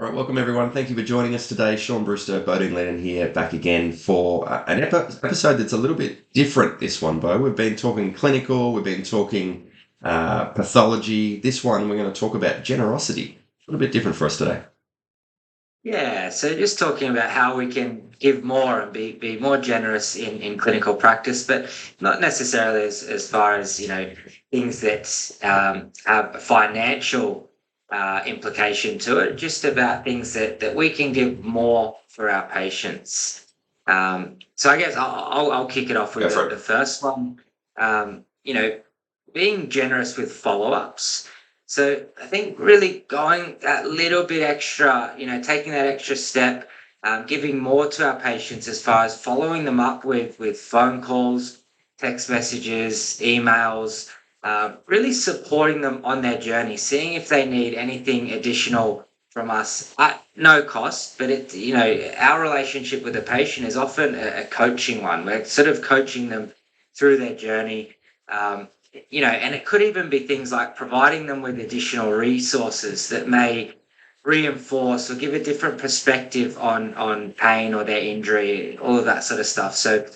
All right, welcome everyone. Thank you for joining us today. Shaun, Brewster, Bodine, Ledden here, back again for an episode that's a little bit different. This one, Bo. We've been talking clinical, we've been talking pathology. This one, we're going to talk about generosity. A little bit different for us today. Yeah, so just talking about how we can give more and be more generous in clinical practice, but not necessarily as far as, things that have a financial implication to it, just about things that we can give more for our patients. So I guess I'll kick it off with Go for the it. first one. Um, you know, being generous with follow-ups. So I think really going that little bit extra, taking that extra step, giving more to our patients as far as following them up with phone calls, text messages, emails, really supporting them on their journey, seeing if they need anything additional from us at no cost. But our relationship with the patient is often a coaching one. We're sort of coaching them through their journey. Um, and it could even be things like providing them with additional resources that may reinforce or give a different perspective on pain or their injury, all of that sort of stuff. So,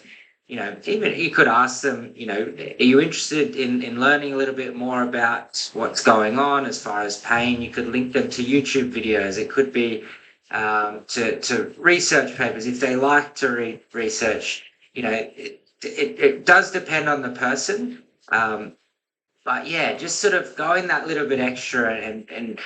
even you could ask them, are you interested in learning a little bit more about what's going on as far as pain? You could link them to YouTube videos. It could be to research papers if they like to read research. It does depend on the person. But yeah, just sort of going that little bit extra and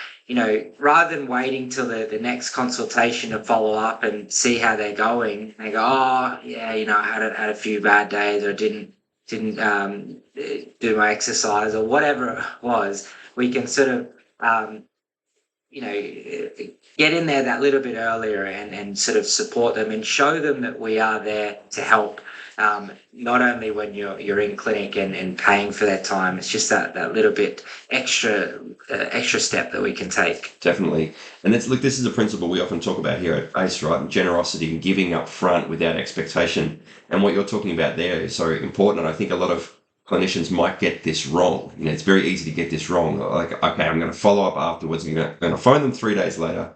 rather than waiting till the next consultation to follow up and see how they're going, they go, oh yeah, I had a few bad days or didn't do my exercise or whatever it was. We can sort of you know, get in there that little bit earlier and sort of support them and show them that we are there to help. Not only when you're in clinic and paying for their time, it's just that little bit extra step that we can take. Definitely. And look, this is a principle we often talk about here at ACE, right? Generosity and giving up front without expectation. And what you're talking about there is so important. And I think a lot of clinicians might get this wrong. It's very easy to get this wrong. Like, okay, I'm going to follow up afterwards. I'm going to phone them 3 days later,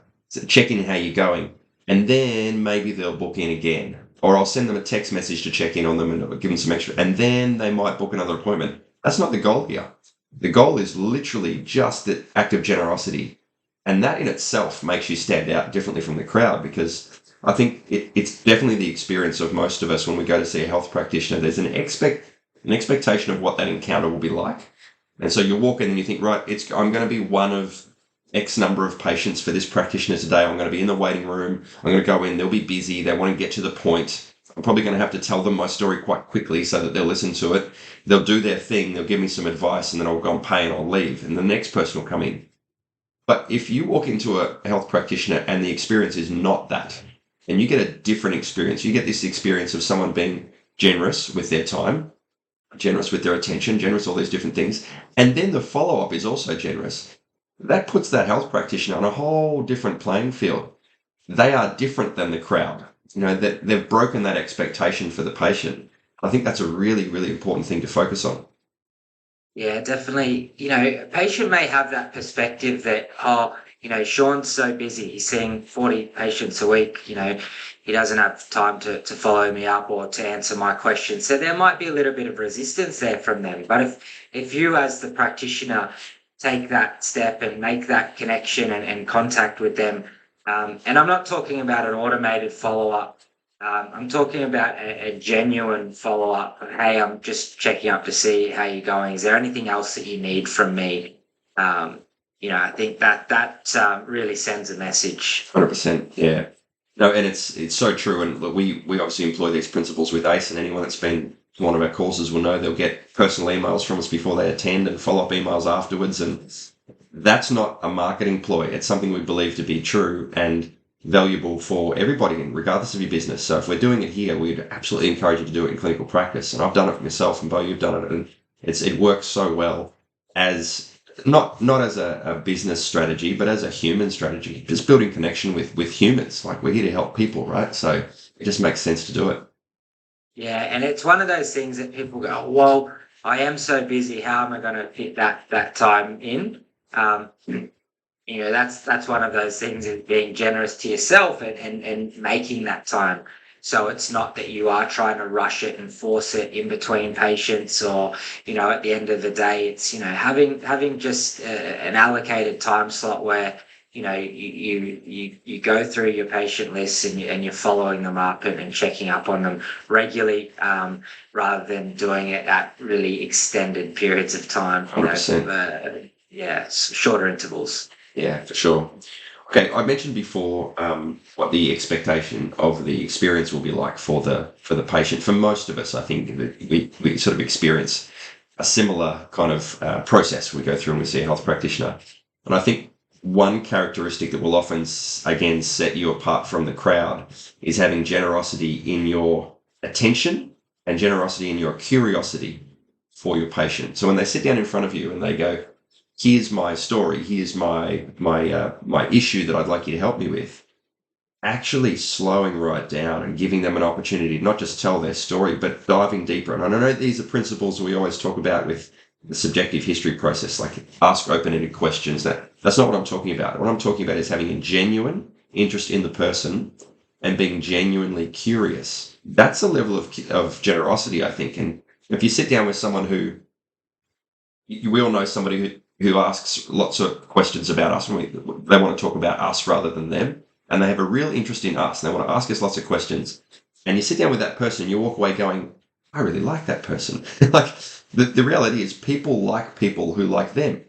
check in how you're going. And then maybe they'll book in again. Or I'll send them a text message to check in on them and give them some extra. And then they might book another appointment. That's not the goal here. The goal is literally just the act of generosity. And that in itself makes you stand out differently from the crowd because I think it's definitely the experience of most of us when we go to see a health practitioner. There's an expectation of what that encounter will be like. And so you walk in and you think, right, I'm going to be one of X number of patients for this practitioner today. I'm going to be in the waiting room. I'm going to go in. They'll be busy. They want to get to the point. I'm probably going to have to tell them my story quite quickly so that they'll listen to it. They'll do their thing. They'll give me some advice and then I'll go and pay and I'll leave. And the next person will come in. But if you walk into a health practitioner and the experience is not that, and you get a different experience, you get this experience of someone being generous with their time, generous with their attention, generous all these different things, and then the follow-up is also generous, that puts that health practitioner on a whole different playing field. They are different than the crowd. That they've broken that expectation for the patient. I think that's a really, really important thing to focus on. Yeah, definitely. A patient may have that perspective that, Sean's so busy. He's seeing 40 patients a week. He doesn't have time to follow me up or to answer my questions. So there might be a little bit of resistance there from them. But if you as the practitioner take that step and make that connection and contact with them, and I'm not talking about an automated follow-up. I'm talking about a genuine follow-up. Hey, I'm just checking up to see how you're going. Is there anything else that you need from me? I think that really sends a message. 100%, yeah. No, and it's so true. And look, we obviously employ these principles with ACE, and anyone that's been to one of our courses will know they'll get personal emails from us before they attend and follow-up emails afterwards. And that's not a marketing ploy. It's something we believe to be true and valuable for everybody, regardless of your business. So if we're doing it here, we'd absolutely encourage you to do it in clinical practice. And I've done it for myself, and Bo, you've done it, and it works so well as not as a business strategy, but as a human strategy. Just building connection with humans. Like, we're here to help people, right? So it just makes sense to do it. Yeah, and it's one of those things that people go, well, I am so busy. How am I going to fit that time in? that's one of those things, is being generous to yourself and making that time. So it's not that you are trying to rush it and force it in between patients, or at the end of the day, it's having just an allocated time slot where you go through your patient lists, and you're following them up and checking up on them regularly, rather than doing it at really extended periods of time. 100%. Yeah, shorter intervals. Yeah, for sure. Okay, I mentioned before what the expectation of the experience will be like for the patient. For most of us, I think that we sort of experience a similar kind of process we go through when we see a health practitioner. And I think one characteristic that will often, again, set you apart from the crowd is having generosity in your attention and generosity in your curiosity for your patient. So when they sit down in front of you and they go, here's my story, here's my issue that I'd like you to help me with, actually slowing right down and giving them an opportunity to not just tell their story, but diving deeper. And I know these are principles we always talk about with the subjective history process, like ask open-ended questions. That's not what I'm talking about. What I'm talking about is having a genuine interest in the person and being genuinely curious. That's a level of generosity, I think. And if you sit down with someone we all know somebody who asks lots of questions about us, and they want to talk about us rather than them, and they have a real interest in us, and they want to ask us lots of questions. And you sit down with that person, you walk away going, I really like that person. Like the reality is people like people who like them.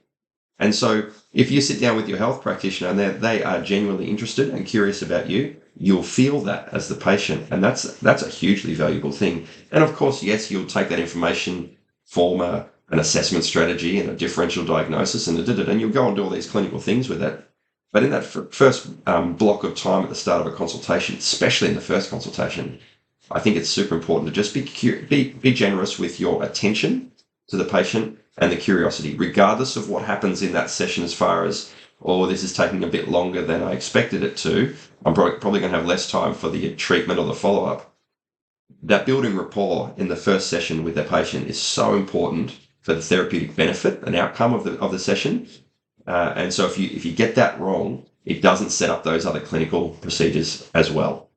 And so if you sit down with your health practitioner and they are genuinely interested and curious about you, you'll feel that as the patient. And that's a hugely valuable thing. And of course, yes, you'll take that information, form an assessment strategy and a differential diagnosis, and you'll go and do all these clinical things with it. But in that first block of time at the start of a consultation, especially in the first consultation, I think it's super important to just be generous with your attention to the patient and the curiosity, regardless of what happens in that session as far as, oh, this is taking a bit longer than I expected it to. I'm probably going to have less time for the treatment or the follow-up. That building rapport in the first session with the patient is so important for the therapeutic benefit and outcome of the session. And so if you get that wrong, it doesn't set up those other clinical procedures as well.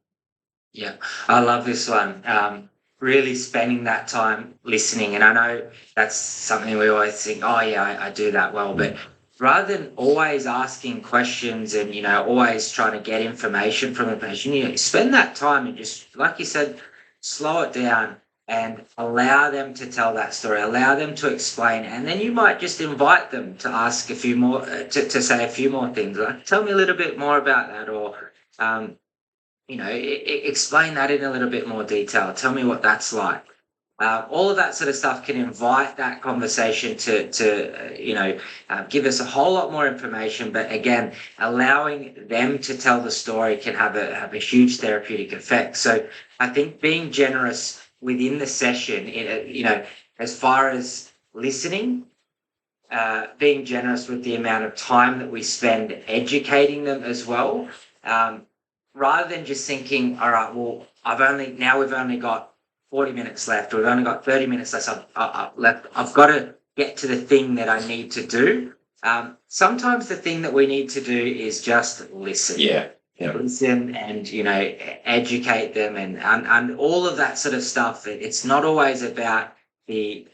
Yeah, I love this one. Really spending that time listening. And I know that's something we always think, oh, yeah, I do that well. But rather than always asking questions and, always trying to get information from the patient, spend that time and just, like you said, slow it down and allow them to tell that story, allow them to explain. And then you might just invite them to ask a few more, to say a few more things. Like, tell me a little bit more about that, or, explain that in a little bit more detail. Tell me what that's like. All of that sort of stuff can invite that conversation to give us a whole lot more information. But again, allowing them to tell the story can have a huge therapeutic effect. So I think being generous within the session, as far as listening, being generous with the amount of time that we spend educating them as well. Rather than just thinking, all right, well, we've only got 40 minutes left, or we've only got 30 minutes left. I've got to get to the thing that I need to do. Sometimes the thing that we need to do is just listen. Yeah. Listen and, educate them and all of that sort of stuff. It's not always about the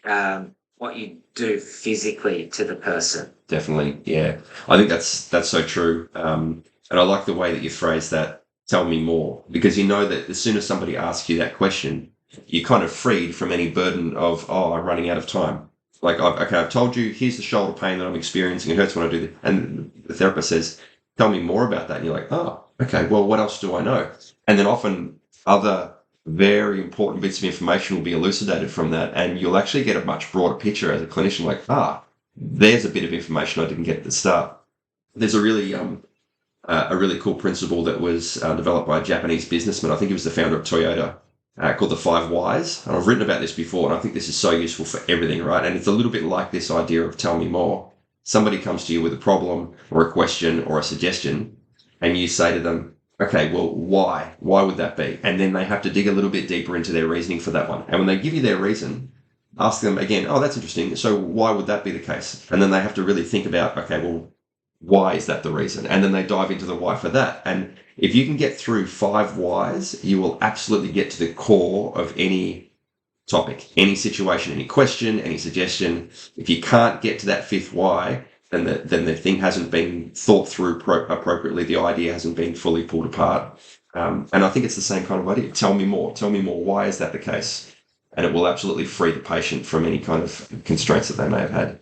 what you do physically to the person. Definitely, yeah. I think that's so true. And I like the way that you phrase that. Tell me more, because you know that as soon as somebody asks you that question, you're kind of freed from any burden of, oh, I'm running out of time. Like, I've told you, here's the shoulder pain that I'm experiencing. It hurts when I do this. And the therapist says, tell me more about that. And you're like, oh, okay, well, what else do I know? And then often other very important bits of information will be elucidated from that. And you'll actually get a much broader picture as a clinician, like, there's a bit of information I didn't get at the start. There's a really cool principle that was developed by a Japanese businessman. I think he was the founder of Toyota, called the 5 Whys. And I've written about this before, and I think this is so useful for everything, right? And it's a little bit like this idea of tell me more. Somebody comes to you with a problem or a question or a suggestion, and you say to them, okay, well, why? Why would that be? And then they have to dig a little bit deeper into their reasoning for that one. And when they give you their reason, ask them again, oh, that's interesting. So why would that be the case? And then they have to really think about, okay, well, why is that the reason? And then they dive into the why for that. And if you can get through 5 whys, you will absolutely get to the core of any topic, any situation, any question, any suggestion. If you can't get to that 5th why, then the thing hasn't been thought through appropriately. The idea hasn't been fully pulled apart. And I think it's the same kind of idea. Tell me more. Tell me more. Why is that the case? And it will absolutely free the patient from any kind of constraints that they may have had.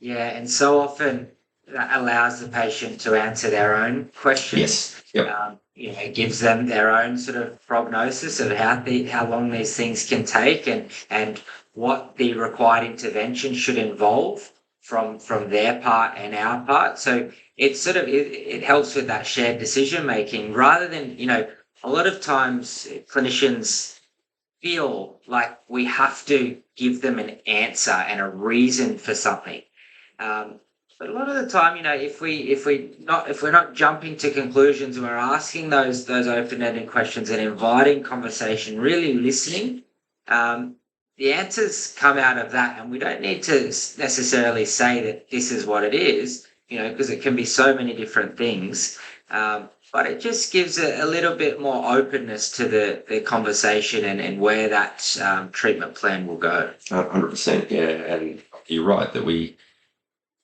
Yeah, and so often that allows the patient to answer their own questions. Yes. Yep. It gives them their own sort of prognosis of how long these things can take and what the required intervention should involve from their part and our part. So it helps with that shared decision making rather than, a lot of times clinicians feel like we have to give them an answer and a reason for something. But a lot of the time, if we're not jumping to conclusions and we're asking those open-ended questions and inviting conversation, really listening, the answers come out of that, and we don't need to necessarily say that this is what it is, because it can be so many different things. But it just gives a little bit more openness to the conversation and where that treatment plan will go. 100%, yeah. And you're right that we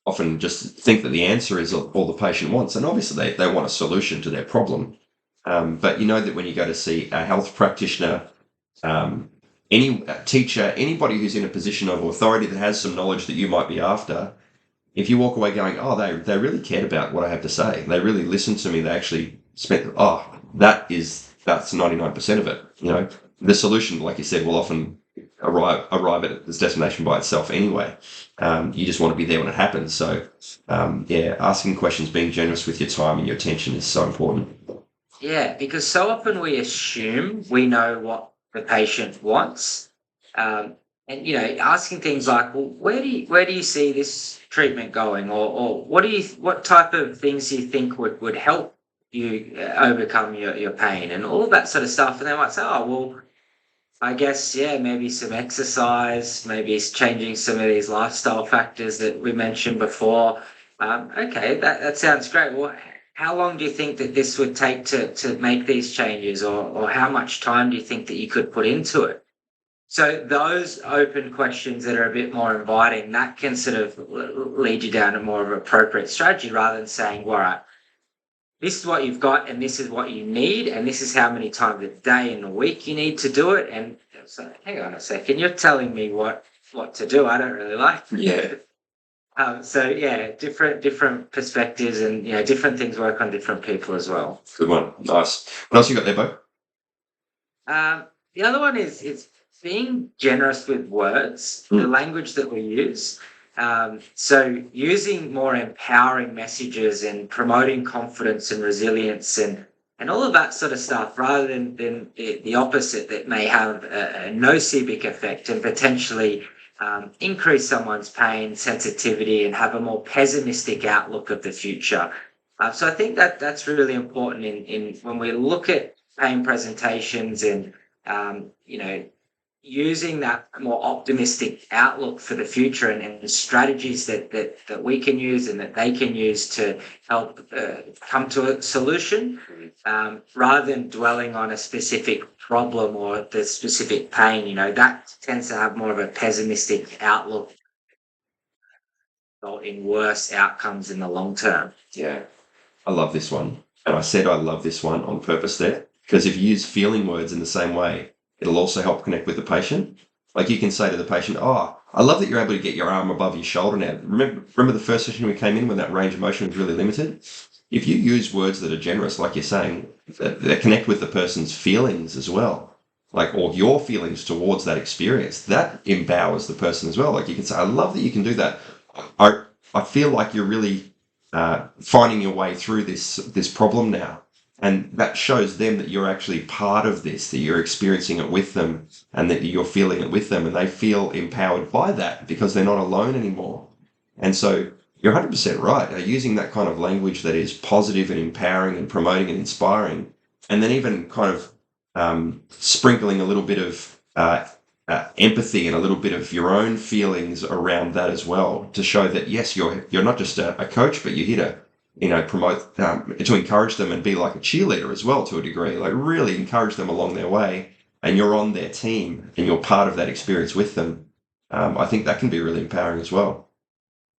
often just think that the answer is all the patient wants. And obviously they want a solution to their problem. But you know that when you go to see a health practitioner, any teacher, anybody who's in a position of authority that has some knowledge that you might be after, if you walk away going, oh, they really cared about what I have to say. They really listened to me. They actually spent, that's 99% of it. The solution, like you said, will often arrive at this destination by itself anyway. You just want to be there when it happens. So, asking questions, being generous with your time and your attention is so important. Yeah, because so often we assume we know what the patient wants. And asking things like, well, where do you see this treatment going, or what type of things do you think would help you overcome your pain, and all of that sort of stuff. And they might say, oh, well, I guess, maybe some exercise, maybe it's changing some of these lifestyle factors that we mentioned before. Okay, that sounds great. Well, how long do you think that this would take to make these changes, or how much time do you think that you could put into it? So those open questions that are a bit more inviting, that can sort of lead you down a more of an appropriate strategy rather than saying, all right, this is what you've got and this is what you need and this is how many times a day in a week you need to do it. And so, hang on a second, you're telling me what to do. I don't really like it. Yeah. Different perspectives and different things work on different people as well. Good one. Nice. What else you got there, Bo? The other one is being generous with words, the language that we use. So using more empowering messages and promoting confidence and resilience and all of that sort of stuff, rather than the opposite that may have a nocivic effect and potentially increase someone's pain sensitivity and have a more pessimistic outlook of the future. So I think that's really important in when we look at pain presentations and using that more optimistic outlook for the future and strategies that we can use and that they can use to help come to a solution, rather than dwelling on a specific problem or the specific pain. That tends to have more of a pessimistic outlook, result in worse outcomes in the long term. Yeah, I love this one. And I said I love this one on purpose there, because if you use feeling words in the same way, it'll also help connect with the patient. Like you can say to the patient, oh, I love that you're able to get your arm above your shoulder now. Remember the first session we came in when that range of motion was really limited? If you use words that are generous, like you're saying, that connect with the person's feelings as well, or your feelings towards that experience, that empowers the person as well. Like you can say, I love that you can do that. I feel like you're really finding your way through this problem now. And that shows them that you're actually part of this, that you're experiencing it with them and that you're feeling it with them, and they feel empowered by that because they're not alone anymore. And so you're 100% right. Using that kind of language that is positive and empowering and promoting and inspiring, and then even kind of sprinkling a little bit of empathy and a little bit of your own feelings around that as well, to show that yes, you're not just a coach, but you're here to promote, to encourage them and be like a cheerleader as well to a degree, like really encourage them along their way, and you're on their team and you're part of that experience with them. I think that can be really empowering as well.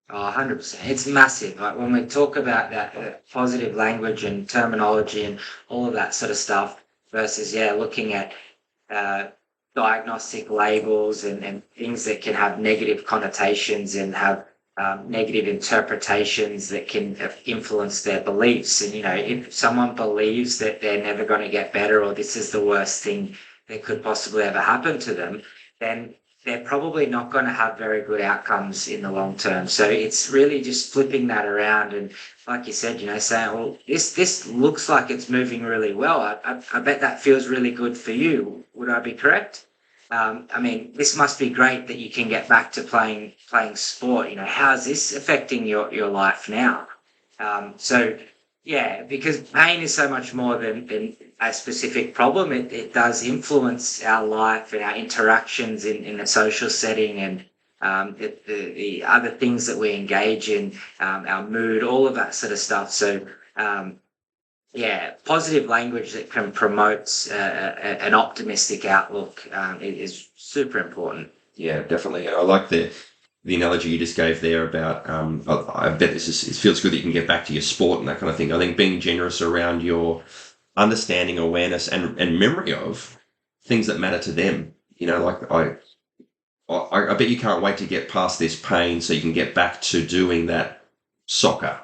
Oh, 100%. It's massive. Like when we talk about that positive language and terminology and all of that sort of stuff versus, yeah, looking at uh, diagnostic labels and things that can have negative connotations and have negative interpretations that can influence their beliefs. And, if someone believes that they're never going to get better or this is the worst thing that could possibly ever happen to them, then they're probably not going to have very good outcomes in the long term. So it's really just flipping that around. And like you said, saying, well, this looks like it's moving really well. I bet that feels really good for you. Would I be correct? This must be great that you can get back to playing sport. How's this affecting your life now? So yeah, because pain is so much more than a specific problem. It does influence our life and our interactions in a social setting and the other things that we engage in, our mood, all of that sort of stuff. So, yeah, positive language that can promote an optimistic outlook is super important. Yeah, definitely. I like the analogy you just gave there about, I bet it feels good that you can get back to your sport and that kind of thing. I think being generous around your understanding, awareness, and memory of things that matter to them. Like I bet you can't wait to get past this pain so you can get back to doing that soccer,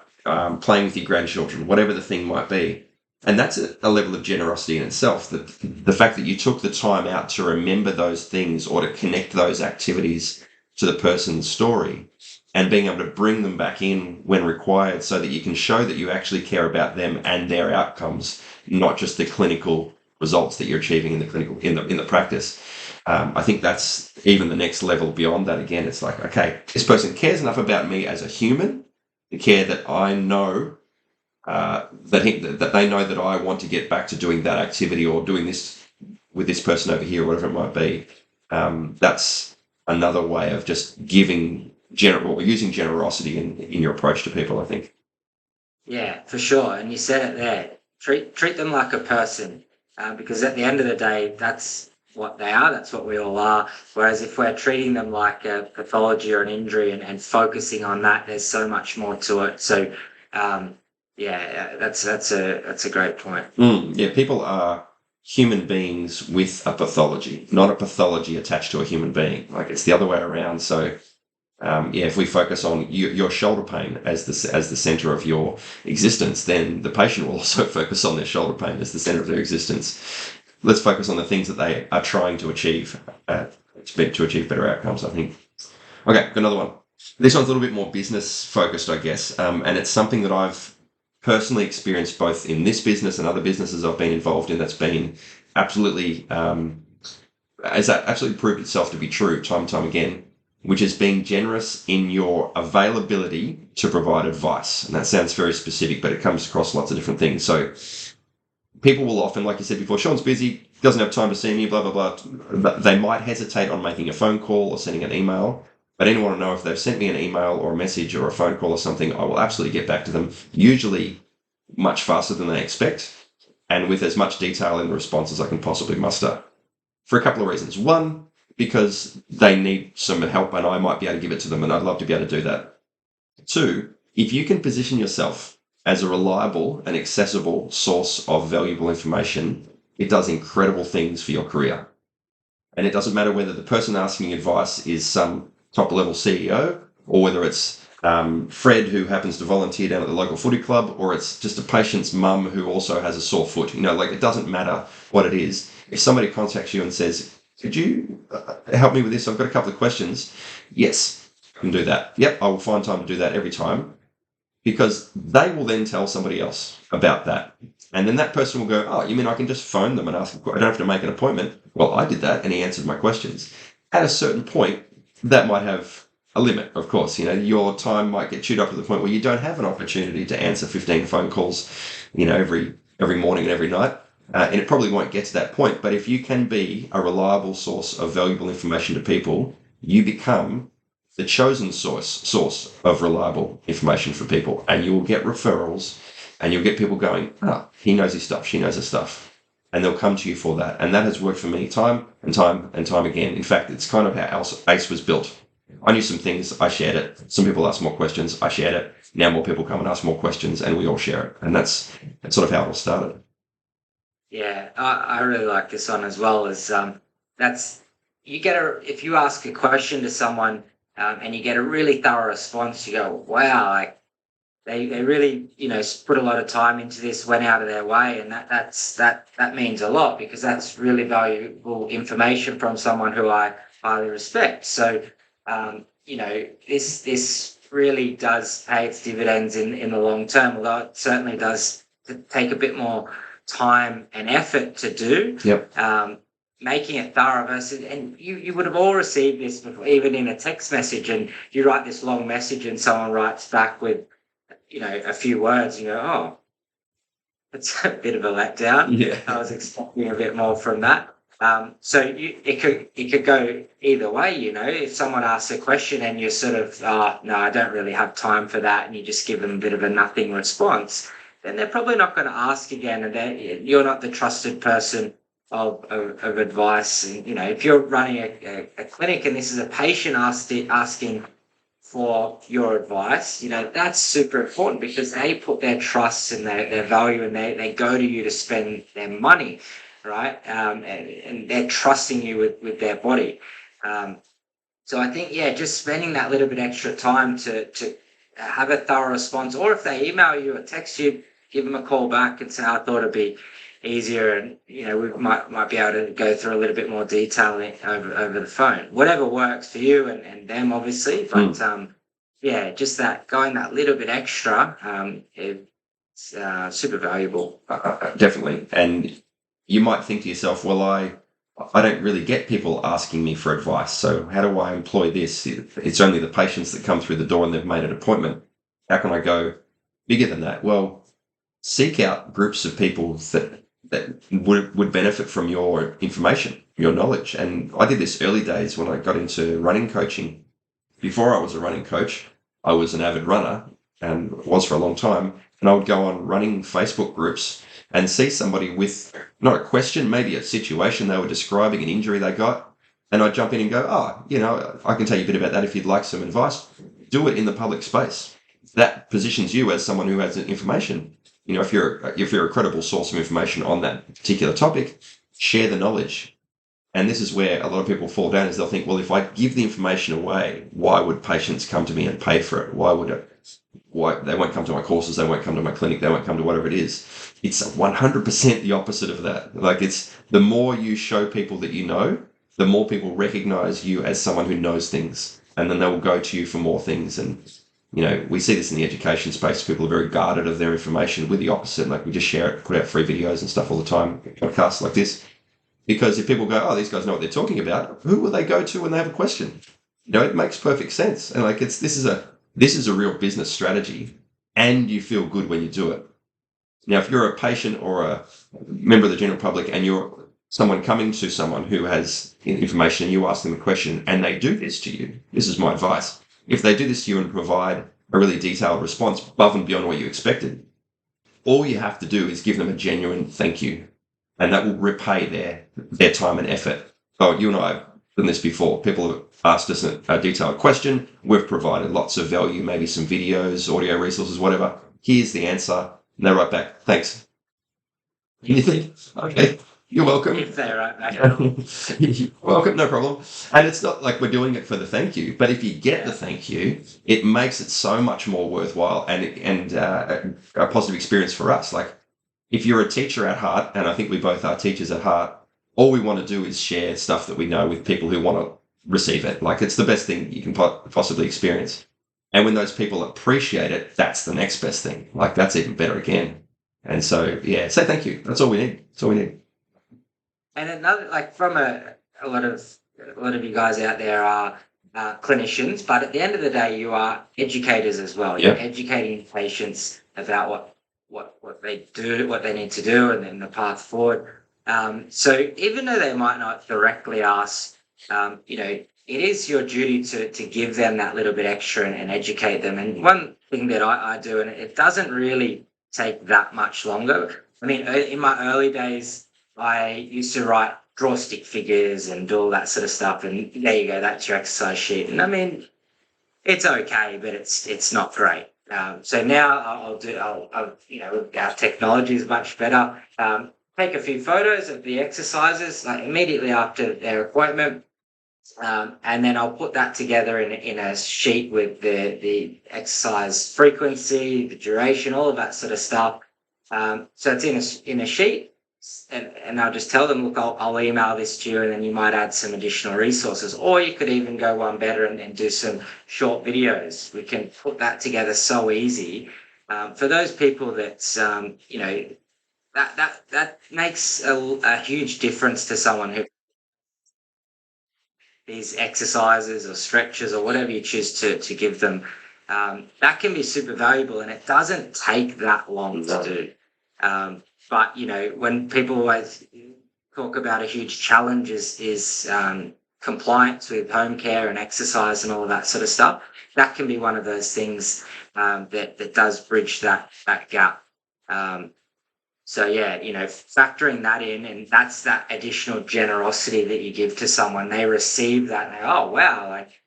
playing with your grandchildren, whatever the thing might be. And that's a level of generosity in itself. The fact that you took the time out to remember those things or to connect those activities to the person's story and being able to bring them back in when required so that you can show that you actually care about them and their outcomes, not just the clinical results that you're achieving in the clinical in the practice. I think that's even the next level beyond that. Again, it's like, okay, this person cares enough about me as a human to care that I know that they know that I want to get back to doing that activity or doing this with this person over here, or whatever it might be. That's another way of just giving using generosity in your approach to people, I think. Yeah, for sure. And you said it there. Treat them like a person, because at the end of the day, that's what they are. That's what we all are. Whereas if we're treating them like a pathology or an injury and focusing on that, there's so much more to it. So, yeah, that's a great point. Yeah, people are human beings with a pathology, not a pathology attached to a human being. Like it's the other way around. So, yeah, if we focus on your shoulder pain as the center of your existence, then the patient will also focus on their shoulder pain as the center of their existence. Let's focus on the things that they are trying to achieve to achieve better outcomes, I think. Okay, got another one. This one's a little bit more business focused, I guess, and it's something that I've personally experienced both in this business and other businesses I've been involved in. That's been absolutely has absolutely proved itself to be true time and time again, which is being generous in your availability to provide advice. And that sounds very specific, but it comes across lots of different things. So people will often, like you said before, Shaun's busy, doesn't have time to see me, blah, blah, blah. They might hesitate on making a phone call or sending an email. But I want to know if they've sent me an email or a message or a phone call or something, I will absolutely get back to them, usually much faster than they expect, and with as much detail in the response as I can possibly muster. For a couple of reasons. One, because they need some help and I might be able to give it to them, and I'd love to be able to do that. Two, if you can position yourself as a reliable and accessible source of valuable information, it does incredible things for your career. And it doesn't matter whether the person asking advice is some top-level CEO, or whether it's Fred who happens to volunteer down at the local footy club, or it's just a patient's mum who also has a sore foot. It doesn't matter what it is. If somebody contacts you and says, could you help me with this? I've got a couple of questions. Yes, I can do that. Yep, I will find time to do that every time, because they will then tell somebody else about that. And then that person will go, oh, you mean I can just phone them and ask them? I don't have to make an appointment. Well, I did that and he answered my questions. At a certain point, that might have a limit, of course. Your time might get chewed up to the point where you don't have an opportunity to answer 15 phone calls, every morning and every night. and it probably won't get to that point, but if you can be a reliable source of valuable information to people, you become the chosen source of reliable information for people, and you will get referrals, and you'll get people going, he knows his stuff, she knows her stuff, and they'll come to you for that. And that has worked for me time and time and time again. In fact, it's kind of how ACE was built. I knew some things, I shared it. Some people asked more questions, I shared it. Now more people come and ask more questions, and we all share it. And that's sort of how it all started. Yeah, I really like this one as well. As that's you get if you ask a question to someone and you get a really thorough response, you go, wow, like they really put a lot of time into this, went out of their way, and that means a lot, because that's really valuable information from someone who I highly respect. So this really does pay its dividends in the long term, although it certainly does take a bit more time and effort to do. Yep. Making it thorough versus, and you would have all received this before, even in a text message, and you write this long message and someone writes back with a few words, and you go, oh, it's a bit of a letdown. Yeah. I was expecting a bit more from that. So it could go either way. If someone asks a question and you're sort of, no, I don't really have time for that, and you just give them a bit of a nothing response, then they're probably not going to ask again, and you're not the trusted person of advice. And if you're running a clinic and this is a patient asking for your advice, that's super important, because they put their trust and their value, and they go to you to spend their money, right? And they're trusting you with their body. So I think, just spending that little bit extra time to have a thorough response, or if they email you or text you, give them a call back and say, I thought it'd be easier, and we might be able to go through a little bit more detail over the phone. Whatever works for you and them, obviously. But just that going that little bit extra, it's super valuable. Definitely. And you might think to yourself, well, I don't really get people asking me for advice, so how do I employ this? It's only the patients that come through the door and they've made an appointment. How can I go bigger than that? Well, seek out groups of people that would benefit from your information, your knowledge. And I did this early days when I got into running coaching. Before I was a running coach, I was an avid runner, and was for a long time. And I would go on running Facebook groups and see somebody with not a question, maybe a situation they were describing, an injury they got. And I'd jump in and go, I can tell you a bit about that if you'd like some advice. Do it in the public space. That positions you as someone who has information. If you're a credible source of information on that particular topic, share the knowledge. And this is where a lot of people fall down, is they'll think, well, if I give the information away, why would patients come to me and pay for it? Why they won't come to my courses, they won't come to my clinic, they won't come to whatever it is. It's 100% the opposite of that. Like, it's the more you show people that you know, the more people recognize you as someone who knows things, and then they will go to you for more things. And we see this in the education space. People are very guarded of their information. We're the opposite. Like, we just share it, put out free videos and stuff all the time, podcasts like this. Because if people go, oh, these guys know what they're talking about, who will they go to when they have a question? It makes perfect sense. And this is a real business strategy, and you feel good when you do it. Now, if you're a patient or a member of the general public, and you're someone coming to someone who has information, and you ask them a question and they do this to you, this is my advice. If they do this to you and provide a really detailed response above and beyond what you expected, all you have to do is give them a genuine thank you, and that will repay their time and effort. Oh, you and I have done this before. People have asked us a detailed question. We've provided lots of value, maybe some videos, audio resources, whatever. Here's the answer. And they write back, thanks. And you think, okay, you're welcome. If they write back. Welcome, no problem. And it's not like we're doing it for the thank you, but if you get the thank you, it makes it so much more worthwhile and a positive experience for us. Like, if you're a teacher at heart, and I think we both are teachers at heart, all we want to do is share stuff that we know with people who want to receive it. Like, it's the best thing you can possibly experience. And when those people appreciate it, that's the next best thing. Like, that's even better again. And so, say thank you. That's all we need. That's all we need. And another, like, from a lot of you guys out there are clinicians, but at the end of the day, you are educators as well. You're educating patients about what they do, what they need to do, and then the path forward. So even though they might not directly ask, it is your duty to give them that little bit extra and educate them. And one thing that I do, and it doesn't really take that much longer. I mean, in my early days, I used to draw stick figures and do all that sort of stuff. And there you go, that's your exercise sheet. And I mean, it's okay, but it's not great. So now our technology is much better. Take a few photos of the exercises like immediately after their appointment. And then I'll put that together in a sheet with the exercise frequency, the duration, all of that sort of stuff. So it's in a sheet, and I'll just tell them, look, I'll email this to you, and then you might add some additional resources, or you could even go one better and do some short videos. We can put that together so easy for those people that's that makes a huge difference to someone who these exercises or stretches or whatever you choose to give them. That can be super valuable, and it doesn't take that long to do. But when people always talk about a huge challenge is compliance with home care and exercise and all of that sort of stuff, that can be one of those things that does bridge that gap. So yeah, factoring that in, and that's that additional generosity that you give to someone. They receive that, and they, oh wow, like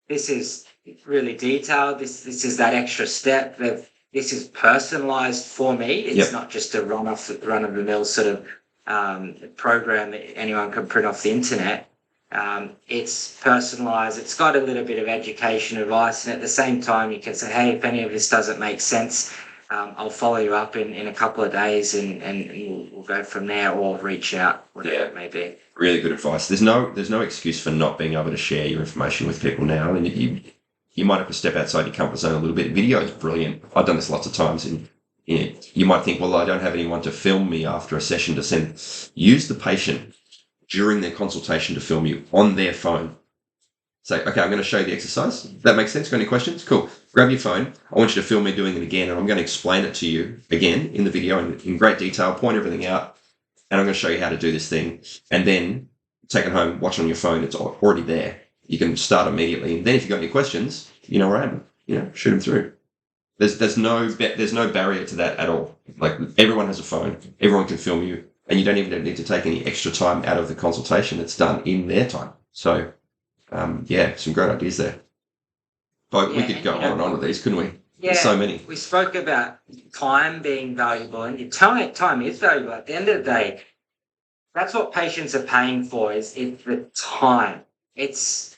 this is really detailed. This is that extra step. This is personalized for me. It's not just a run of the mill sort of program that anyone can print off the internet. It's personalized. It's got a little bit of education advice, and at the same time, you can say, hey, if any of this doesn't make sense, I'll follow you up in a couple of days, and we'll go from there, or reach out, whatever it may be. Really good advice. There's no excuse for not being able to share your information with people now, and you might have to step outside your comfort zone a little bit. Video is brilliant. I've done this lots of times, and you might think, well, I don't have anyone to film me after a session to send. Use the patient during their consultation to film you on their phone. Say, okay, I'm going to show you the exercise. That makes sense? Got any questions? Cool. Grab your phone. I want you to film me doing it again, and I'm going to explain it to you again in the video in great detail, point everything out, and I'm going to show you how to do this thing. And then take it home, watch on your phone. It's already there. You can start immediately. And then if you've got any questions, you know where I am. Shoot them through. There's no barrier to that at all. Like, everyone has a phone. Everyone can film you, and you don't even need to take any extra time out of the consultation. It's done in their time. So, some great ideas there. But we could go on and on with these, couldn't we? Yeah, there's so many. We spoke about time being valuable, and time is valuable. At the end of the day, that's what patients are paying for. It's the time. It's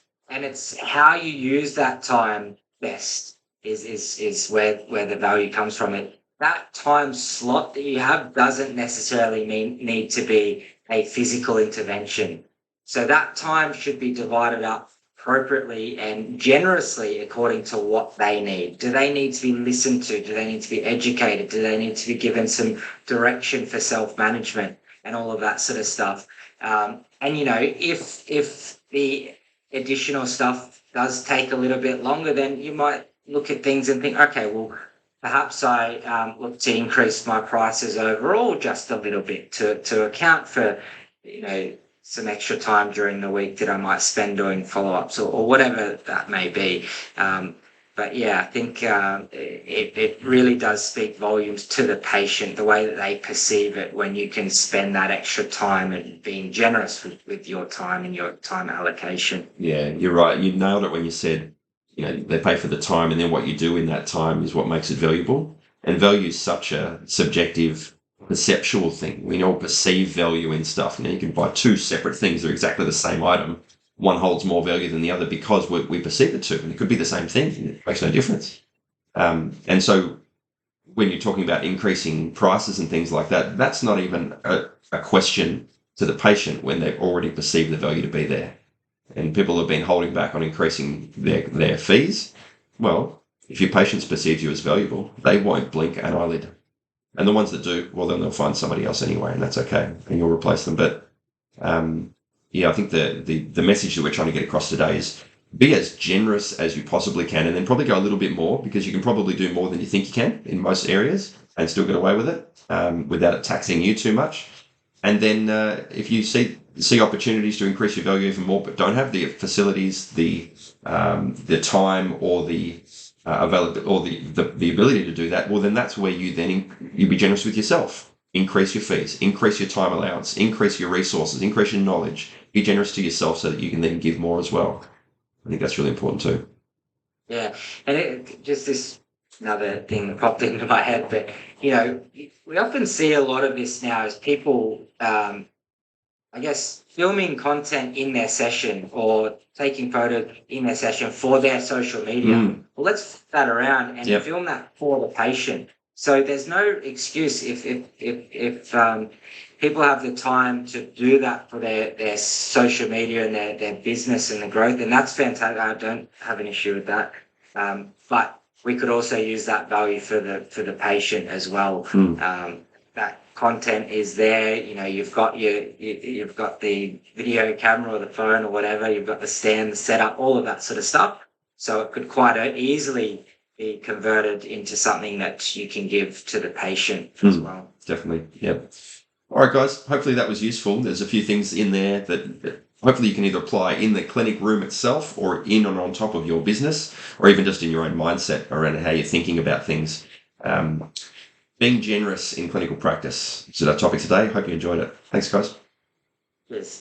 how you use that time best is where the value comes from. It that time slot that you have doesn't necessarily need to be a physical intervention. So that time should be divided up appropriately and generously according to what they need. Do they need to be listened to? Do they need to be educated? Do they need to be given some direction for self-management and all of that sort of stuff? If the additional stuff does take a little bit longer, then you might look at things and think, okay, well, perhaps I look to increase my prices overall just a little bit to account for, some extra time during the week that I might spend doing follow-ups or whatever that may be. But yeah, I think it really does speak volumes to the patient, the way that they perceive it when you can spend that extra time and being generous with your time and your time allocation. Yeah, you're right. You nailed it when you said, they pay for the time, and then what you do in that time is what makes it valuable. And value is such a subjective, perceptual thing. We all perceive value in stuff. You can buy two separate things. They're exactly the same item. One holds more value than the other because we perceive it to, and it could be the same thing. It makes no difference. And so when you're talking about increasing prices and things like that, that's not even a question to the patient when they've already perceived the value to be there. And people have been holding back on increasing their fees. Well, if your patients perceive you as valuable, they won't blink an eyelid. And the ones that do, well, then they'll find somebody else anyway, and that's okay, and you'll replace them. But I think the message that we're trying to get across today is be as generous as you possibly can, and then probably go a little bit more, because you can probably do more than you think you can in most areas. and still get away with it without it taxing you too much. And then if you see opportunities to increase your value even more, but don't have the facilities, the time, or the availability, or the ability to do that, well, then that's where you be generous with yourself. Increase your fees, increase your time allowance, increase your resources, increase your knowledge. Be generous to yourself so that you can then give more as well. I think that's really important too. Yeah, and just this another thing that popped into my head, but we often see a lot of this now as people, I guess, filming content in their session or taking photos in their session for their social media. Well, let's flip that around and film that for the patient. So there's no excuse if people have the time to do that for their social media and their business and the growth, and that's fantastic. I don't have an issue with that. But we could also use that value for the patient as well. That content is there. You've got the video camera or the phone or whatever. You've got the stand, the setup, all of that sort of stuff. So it could quite easily be converted into something that you can give to the patient as well. Definitely, yeah. All right, guys. Hopefully that was useful. There's a few things in there that hopefully you can either apply in the clinic room itself, or in and on top of your business, or even just in your own mindset around how you're thinking about things. Being generous in clinical practice is our topic today. Hope you enjoyed it. Thanks, guys. Yes.